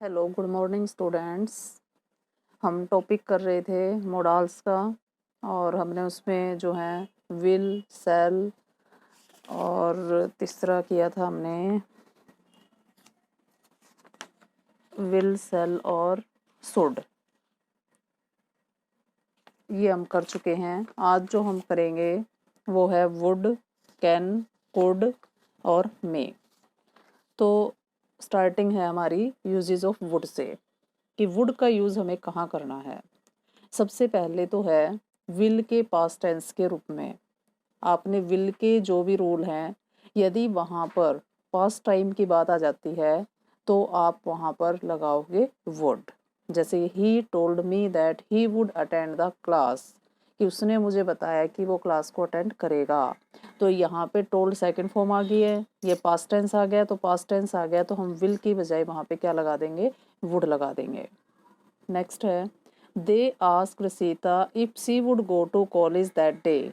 Hello good morning students. हम topic कर रहे थे मोडाल्स का और हमने उसमें जो है विल सेल और तीसरा किया था हमने विल सेल और शुड। ये हम कर चुके हैं। आज जो हम करेंगे वो है वुड, कैन, कुड और मे। तो स्टार्टिंग है हमारी यूजेस ऑफ वुड से कि वुड का यूज़ हमें कहाँ करना है। सबसे पहले तो है विल के पास्ट टेंस के रूप में। आपने विल के जो भी रूल हैं, यदि वहाँ पर पास्ट टाइम की बात आ जाती है तो आप वहाँ पर लगाओगे वुड। जैसे he told me that he would attend the class, कि उसने मुझे बताया कि वो क्लास को अटेंड करेगा। तो यहाँ पे टोल्ड सेकंड फॉर्म आ गई है, ये पास्ट टेंस आ गया। तो पास्ट टेंस आ गया तो हम विल की बजाय वहाँ पे क्या लगा देंगे, वुड लगा देंगे। नेक्स्ट है they asked Sita if she would go to college that day.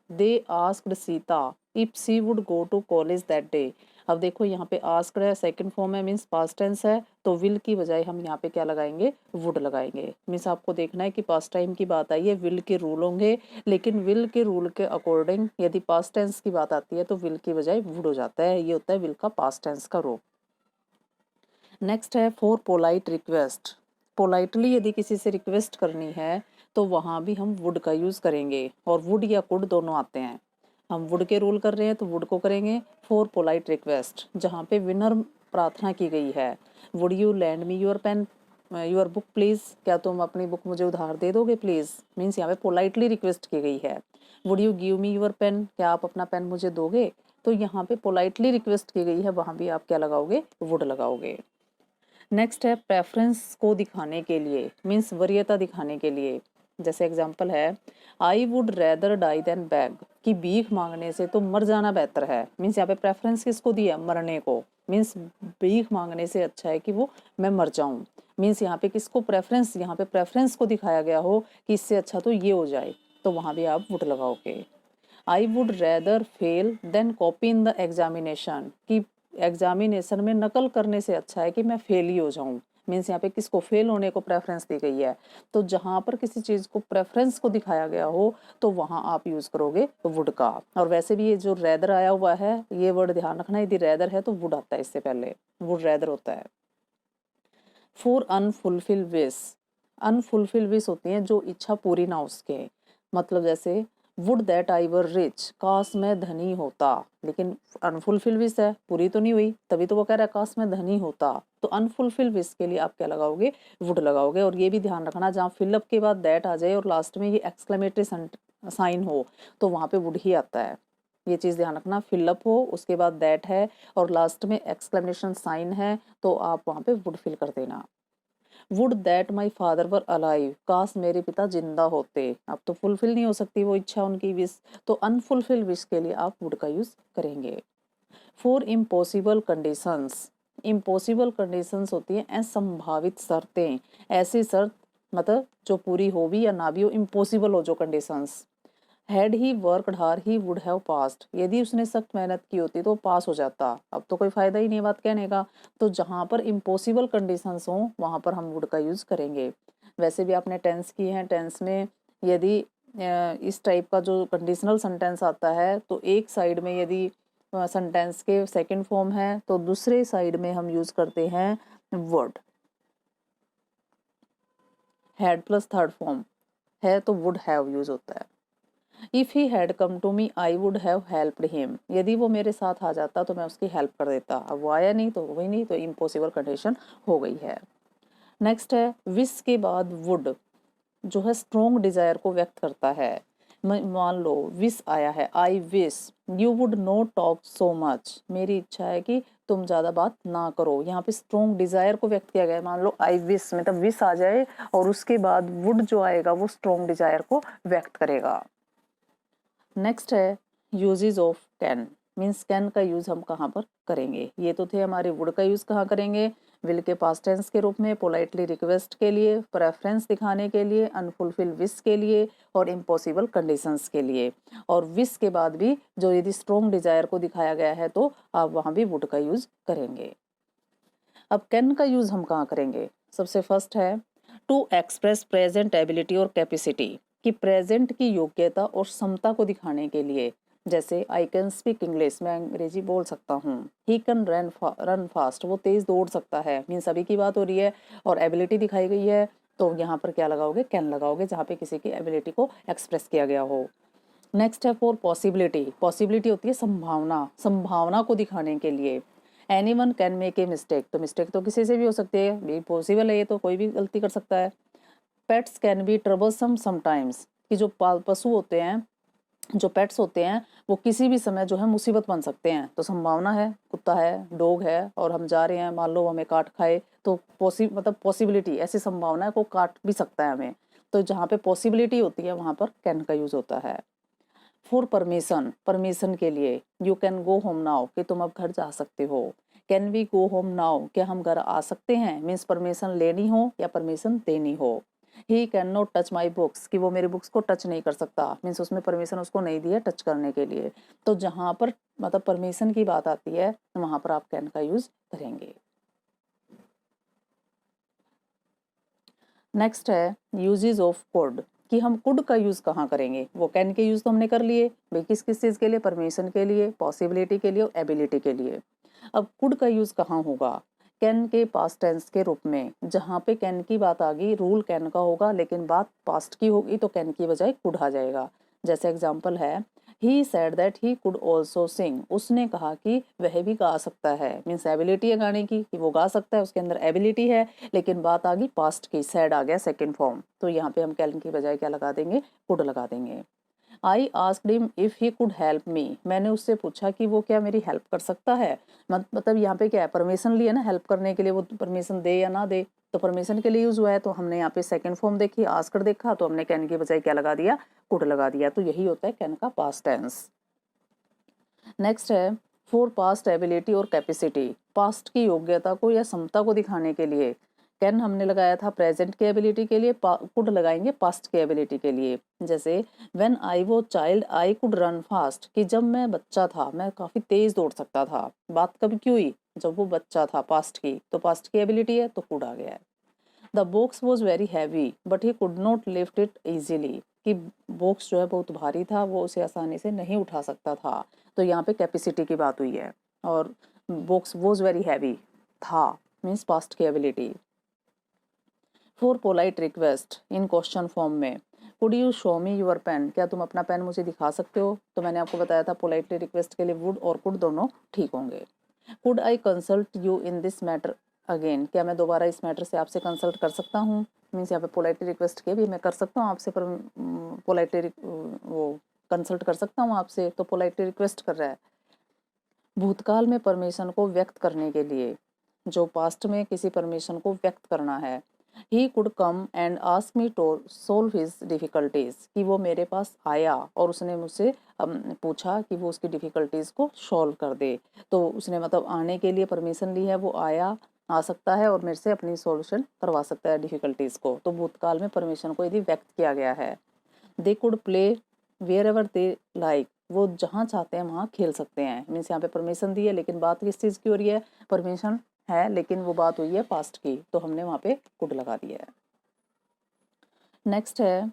They asked Sita if she would go to college that day. अब देखो यहाँ पे आस्क्ड है, सेकंड फॉर्म है, मीन्स पास्ट टेंस है, तो विल की बजाय हम यहाँ पे क्या लगाएंगे, वुड लगाएंगे। मीन्स आपको देखना है कि पास्ट टाइम की बात आई है, विल के रूल होंगे, लेकिन विल के रूल के अकॉर्डिंग यदि पास्ट टेंस की बात आती है तो विल की बजाय वुड हो जाता है। ये होता है विल का पास्ट टेंस का रूल। नेक्स्ट है फॉर पोलाइट रिक्वेस्ट। पोलाइटली यदि किसी से रिक्वेस्ट करनी है तो वहाँ भी हम वुड का यूज़ करेंगे, और वुड या कुड दोनों आते हैं। हम वुड के रूल कर रहे हैं तो वुड को करेंगे। फॉर पोलाइट रिक्वेस्ट जहाँ पे विनम्र प्रार्थना की गई है, would you lend me your pen, your book please, क्या तुम अपनी बुक मुझे उधार दे दोगे प्लीज़। मीन्स यहाँ पे पोलाइटली रिक्वेस्ट की गई है। Would you give me your pen, क्या आप अपना पेन मुझे दोगे। तो यहाँ पे पोलाइटली रिक्वेस्ट की गई है, वहाँ भी आप क्या लगाओगे, वुड लगाओगे। नेक्स्ट है प्रेफरेंस को दिखाने के लिए, मीन्स वरीयता दिखाने के लिए। जैसे एग्जांपल है I would rather die than beg, कि भीख मांगने से तो मर जाना बेहतर है। मीन्स यहाँ पे प्रेफरेंस किसको दिया, मरने को। मीन्स भीख मांगने से अच्छा है कि वो मैं मर जाऊं। मीन्स यहाँ पे किसको प्रेफरेंस, यहाँ पे प्रेफरेंस को दिखाया गया हो कि इससे अच्छा तो ये हो जाए, तो वहां भी आप वुड लगाओगे। I would rather fail than copy in the examination, कि एग्जामिनेशन में नकल करने से अच्छा है कि मैं फेल ही हो जाऊं। मीन्स यहाँ पे किसको, फेल होने को प्रेफरेंस दी गई है। तो जहां पर किसी चीज को प्रेफरेंस को दिखाया गया हो तो वहां आप यूज करोगे वुड का। और वैसे भी ये जो रेदर आया हुआ है, ये वर्ड ध्यान रखना, यदि रेदर है तो वुड आता है इससे पहले, वुड रेदर होता है। For unfulfil wish, unfulfil wish होती हैं जो इच्छा पूरी ना हो सके। मतलब जैसे would that I were rich, काश मैं धनी होता, लेकिन अनफुलफिल विश है, पूरी तो नहीं हुई, तभी तो वो कह रहा है काश मैं धनी होता। तो अनफुलफिल विश के लिए आप क्या लगाओगे, वुड लगाओगे। और ये भी ध्यान रखना जहाँ फिलअप के बाद दैट आ जाए और लास्ट में ये एक्सक्लेमेटरी साइन हो तो वहां पे वुड ही आता है। ये चीज ध्यान रखना, फिलअप हो उसके बाद दैट है और लास्ट में एक्सक्लेमेशन साइन है तो आप वहां पे वुड फिल कर देना। Would that my father were alive, काश मेरे पिता जिंदा होते। अब तो फुलफिल नहीं हो सकती वो इच्छा, उनकी विश, तो अनफुलफिल विश के लिए आप वुड का यूज करेंगे। For impossible conditions, impossible conditions होती हैं असंभावित शर्तें। ऐसी शर्त मतलब जो पूरी हो भी या ना भी हो, इम्पॉसिबल हो जो conditions. Had he worked hard he would have passed, यदि उसने सख्त मेहनत की होती तो पास हो जाता। अब तो कोई फायदा ही नहीं बात कहने का। तो जहां पर इम्पॉसिबल कंडीशंस हो वहां पर हम वुड का यूज करेंगे। वैसे भी आपने टेंस की है, टेंस में यदि इस टाइप का जो कंडीशनल सेंटेंस आता है तो एक साइड में यदि सेंटेंस के सेकंड फॉर्म है तो दूसरे साइड में हम यूज करते हैं would. Had plus third form है तो वुड हैव यूज होता है। If he had come to me I would have helped him, यदि वो मेरे साथ आ जाता तो मैं उसकी हेल्प कर देता। अब वो आया नहीं तो वही नहीं, तो इम्पॉसिबल कंडीशन हो गई है। नेक्स्ट है विश के बाद वुड, जो है स्ट्रोंग डिजायर को व्यक्त करता है। मान लो विश आया है I wish you would not talk so much, मेरी इच्छा है कि तुम ज्यादा बात ना करो। यहाँ पे स्ट्रोंग डिजायर को व्यक्त किया गया है। मान लो आई विश मतलब विश आ जाए और उसके बाद वुड जो आएगा वो स्ट्रोंग डिजायर को व्यक्त करेगा। नेक्स्ट है usages of can, means can का यूज हम कहाँ पर करेंगे। ये तो थे हमारे वुड का यूज कहाँ करेंगे, विल के पास्ट टेंस के रूप में, पोलाइटली रिक्वेस्ट के लिए, प्रेफरेंस दिखाने के लिए, अनफुलफिल विश के लिए और इम्पॉसिबल कंडीशंस के लिए। और विश के बाद भी जो यदि स्ट्रॉन्ग डिजायर को दिखाया गया है तो आप वहां भी वुड का यूज करेंगे। अब कैन का यूज़ हम कहाँ करेंगे? सबसे फर्स्ट है टू एक्सप्रेस प्रेजेंट एबिलिटी और कैपेसिटी, कि प्रेजेंट की योग्यता और क्षमता को दिखाने के लिए। जैसे आई कैन स्पीक इंग्लिश, मैं अंग्रेजी बोल सकता हूँ। ही कैन रन फास्ट, वो तेज़ दौड़ सकता है। मीन्स अभी की बात हो रही है और एबिलिटी दिखाई गई है, तो यहाँ पर क्या लगाओगे? कैन लगाओगे, जहाँ पे किसी की एबिलिटी को एक्सप्रेस किया गया हो। नेक्स्ट है फॉर पॉसिबिलिटी। पॉसिबिलिटी होती है संभावना, संभावना को दिखाने के लिए। Any one can make a mistake, तो मिस्टेक तो किसी से भी हो सकती है, भी पॉसिबल है, ये तो कोई भी गलती कर सकता है। Pets can be troublesome sometimes, कि जो पशु होते हैं, जो पेट्स होते हैं, वो किसी भी समय जो है मुसीबत बन सकते हैं। तो संभावना है, कुत्ता है, डॉग है, और हम जा रहे हैं, मान लो हमें काट खाए, तो पॉसिबिलिटी, ऐसी संभावना है को काट भी सकता है हमें। तो जहाँ पे पॉसिबिलिटी होती है वहाँ पर कैन का यूज़ होता है। फॉर परमिशन, परमिशन के लिए। You can go home now, कि तुम अब घर जा सकते हो। Can we go home now, क्या हम घर आ सकते हैं? मीन्स परमिशन लेनी हो या परमिशन देनी हो। He can not touch my books, कि वो मेरी बुक्स को टच नहीं कर सकता। मीन्स उसमें परमिशन उसको नहीं दी है टच करने के लिए। तो जहाँ पर मतलब परमिशन की बात आती है वहाँ पर आप कैन का यूज़ करेंगे। नेक्स्ट है यूजेज ऑफ कुड, कि हम कुड का यूज़ कहाँ करेंगे? वो कैन के यूज़ तो हमने कर लिए भाई, किस किस चीज़ के लिए? परमिशन के लिए, पॉसिबिलिटी के लिए और एबिलिटी के लिए। अब कुड का यूज़ कहाँ होगा? कैन के पास्ट टेंस के रूप में। जहाँ पे कैन की बात आ गई, रूल कैन का होगा, लेकिन बात पास्ट की होगी तो कैन की बजाय कुड आ जाएगा। जैसे एग्जाम्पल है he said that he could also sing, उसने कहा कि वह भी गा सकता है। मीन्स एबिलिटी है गाने की, कि वो गा सकता है, उसके अंदर एबिलिटी है, लेकिन बात आ गई पास्ट की, सैड आ गया सेकंड फॉर्म, तो यहाँ पे हम कैन की बजाय क्या लगा देंगे? कुड लगा देंगे। I asked him if he could help me, मैंने उससे पूछा कि वो क्या मेरी हेल्प कर सकता है। मतलब यहाँ पे क्या है? परमिशन लिया ना हेल्प करने के लिए, वो परमिशन दे या ना दे, तो परमिशन के लिए यूज हुआ है, तो हमने यहाँ पे सेकंड फॉर्म देखी, आस्क्ड देखा, तो हमने कैन की बजाय क्या लगा दिया? कुड लगा दिया। तो यही होता है कैन का पास्ट टेंस। नेक्स्ट है फॉर पास्ट एबिलिटी और कैपेसिटी, पास्ट की योग्यता को या क्षमता को दिखाने के लिए। कैन हमने लगाया था प्रेजेंट की एबिलिटी के लिए, कुड लगाएंगे पास्ट की एबिलिटी के लिए। जैसे व्हेन आई वो child I could run fast, कि जब मैं बच्चा था मैं काफ़ी तेज दौड़ सकता था। बात कब की हुई? जब वो बच्चा था, पास्ट की, तो पास्ट की एबिलिटी है तो कुड आ गया है। The box was very heavy but he could not lift it easily, कि बॉक्स जो है बहुत भारी था, वो उसे आसानी से नहीं उठा सकता था। तो यहाँ पे कैपेसिटी की बात हुई है। और बॉक्स वॉज वेरी हैवी था, मीन्स पास्ट की ability. For polite request in question form में, could you show me your pen, क्या तुम अपना पेन मुझे दिखा सकते हो? तो मैंने आपको बताया था पोलाइटली रिक्वेस्ट के लिए वुड और कुड दोनों ठीक होंगे। Could I consult you in this matter again, क्या मैं दोबारा इस मैटर से आपसे कंसल्ट कर सकता हूँ? मीन्स यहाँ पे पोलाइटली रिक्वेस्ट के भी मैं कर सकता हूँ आपसे, पर पोलाइटली वो कंसल्ट कर सकता हूँ आपसे, तो पोलाइटली रिक्वेस्ट कर रहा है। भूतकाल में परमिशन को व्यक्त करने के लिए, जो पास्ट में किसी परमिशन को व्यक्त करना है। He could come and ask me to solve his difficulties, कि वो मेरे पास आया और उसने मुझसे पूछा कि वो उसकी डिफ़िकल्टीज को सॉल्व कर दे। तो उसने मतलब आने के लिए परमिशन ली है, वो आया, आ सकता है और मेरे से अपनी सॉल्यूशन करवा सकता है डिफ़िकल्टीज को। तो भूतकाल में परमिशन को यदि व्यक्त किया गया है। They could play wherever they like, वो जहाँ चाहते हैं वहाँ खेल सकते हैं। मीन्स यहाँ पे परमिशन दी है, लेकिन बात किस चीज़ की हो रही है? परमिशन है लेकिन वो बात हुई है पास्ट की, तो हमने वहाँ पे कुड लगा दिया है। नेक्स्ट है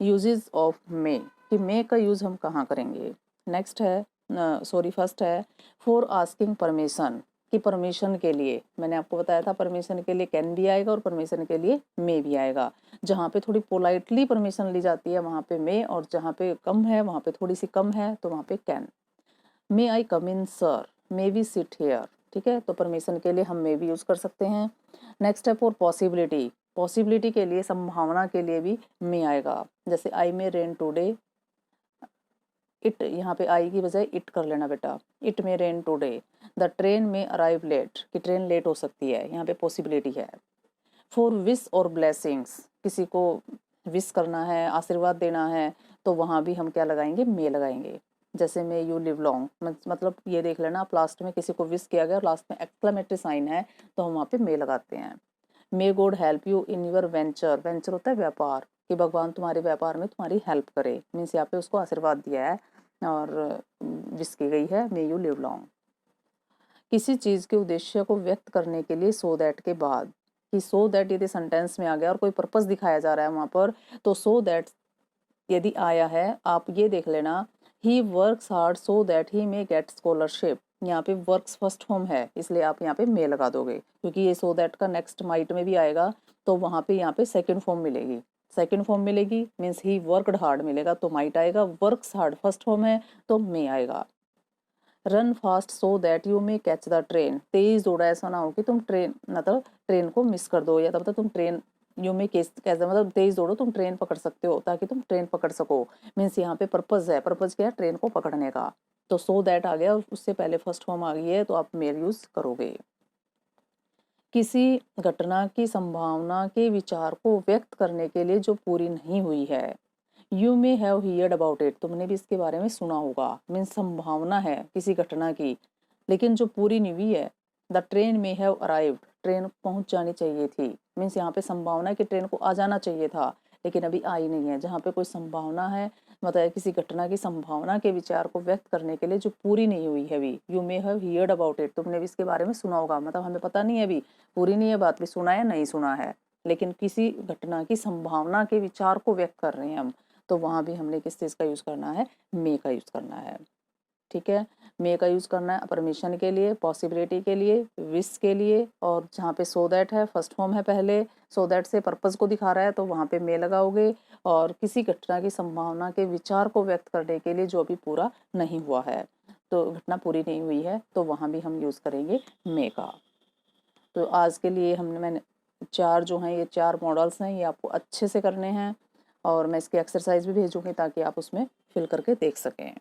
यूजेस ऑफ मे, कि मे का यूज़ हम कहाँ करेंगे? नेक्स्ट है फर्स्ट है फॉर आस्किंग परमिशन, कि परमिशन के लिए। मैंने आपको बताया था परमिशन के लिए कैन भी आएगा और परमिशन के लिए मे भी आएगा। जहाँ पे थोड़ी पोलाइटली परमिशन ली जाती है वहाँ पे मे, और जहाँ पे कम है वहाँ पे थोड़ी सी कम है तो वहाँ पे can. May I come in sir, may we sit here, ठीक है, तो परमिशन के लिए हम मे भी यूज़ कर सकते हैं। नेक्स्ट है फॉर पॉसिबिलिटी, पॉसिबिलिटी के लिए, संभावना के लिए भी मे आएगा। जैसे आई मे रेन टूडे, इट, यहाँ पे आई की बजाय इट कर लेना बेटा, it may rain today. The train में अराइव लेट, कि ट्रेन लेट हो सकती है, यहाँ पे पॉसिबिलिटी है। फॉर विश और ब्लेसिंग्स, किसी को विश करना है, आशीर्वाद देना है, तो वहाँ भी हम क्या लगाएंगे? मे लगाएंगे। जैसे मे यू लिव लॉन्ग, मतलब ये देख लेना आप, लास्ट में किसी को विश किया गया और लास्ट में एक्सक्लेमेटरी साइन है तो हम वहाँ पे मे लगाते हैं। May God help you in your venture, venture होता है व्यापार, कि भगवान तुम्हारे व्यापार में तुम्हारी हेल्प करे। मीन्स यहाँ पे उसको आशीर्वाद दिया है और विश की गई है मे यू लिव लॉन्ग। किसी चीज़ के उद्देश्य को व्यक्त करने के लिए सो दैट के बाद, कि सो दैट यदि सेंटेंस में आ गया और कोई पर्पस दिखाया जा रहा है वहाँ पर, तो सो दैट यदि आया है, आप ये देख लेना, he works hard so that he may gate scholarship. यहाँ पे वर्क्स फर्स्ट फॉर्म है, इसलिए आप यहाँ पे मे लगा दोगे, क्योंकि ये सो दैट का नेक्स्ट माइट में भी आएगा, तो वहाँ पे यहाँ पे सेकंड फॉर्म मिलेगी। सेकंड फॉर्म मिलेगी मीन्स ही वर्कड हार्ड मिलेगा, तो माइट आएगा। वर्क्स हार्ड फर्स्ट फॉर्म है, तो मे आएगा। Run fast so that you may catch the train, तेज दौड़ा, ऐसा ना हो कि तुम ट्रेन मतलब ट्रेन को मिस कर दो, या तब तुम ट्रेन यू मे कैसे मतलब तेज दौड़ो, तुम ट्रेन पकड़ सकते हो, ताकि तुम ट्रेन पकड़ सको। मीन्स यहाँ पे पर्पज है, पर्पज क्या है, ट्रेन को पकड़ने का। तो सो दैट आ गया, उससे पहले फर्स्ट फॉर्म आ गई है, तो आप मेल यूज करोगे। किसी घटना की संभावना के विचार को व्यक्त करने के लिए जो पूरी नहीं हुई है। You may have heard about it, तुमने भी इसके बारे में सुना होगा। मीन्स संभावना है किसी घटना की, लेकिन जो पूरी नहीं हुई है। The train may have arrived, train पहुंच जानी चाहिए थी। मीन्स यहाँ पे संभावना है कि ट्रेन को आ जाना चाहिए था, लेकिन अभी आई नहीं है। जहाँ पे कोई संभावना है, मतलब किसी घटना की संभावना के विचार को व्यक्त करने के लिए जो पूरी नहीं हुई है अभी। You may have heard about it, तुमने भी इसके बारे में सुना होगा, मतलब हमें पता नहीं है अभी पूरी नहीं है बात, भी सुना है नहीं सुना है, लेकिन किसी घटना की संभावना के विचार को व्यक्त कर रहे हैं हम, तो वहाँ भी हमने किस चीज़ का यूज़ करना है, मे का यूज़ करना है। ठीक है, मे का यूज़ करना है परमिशन के लिए, पॉसिबिलिटी के लिए, विश के लिए, और जहाँ पे सो दैट है फर्स्ट फॉर्म है पहले, सो दैट से पर्पस को दिखा रहा है, तो वहाँ पे मे लगाओगे। और किसी घटना की संभावना के विचार को व्यक्त करने के लिए जो अभी पूरा नहीं हुआ है, तो घटना पूरी नहीं हुई है, तो वहाँ भी हम यूज़ करेंगे मे का। तो आज के लिए मैंने 4 जो हैं, ये 4 मॉडल्स हैं, ये आपको अच्छे से करने हैं, और मैं इसकी एक्सरसाइज भी भेजूंगी ताकि आप उसमें फिल करके देख सकें।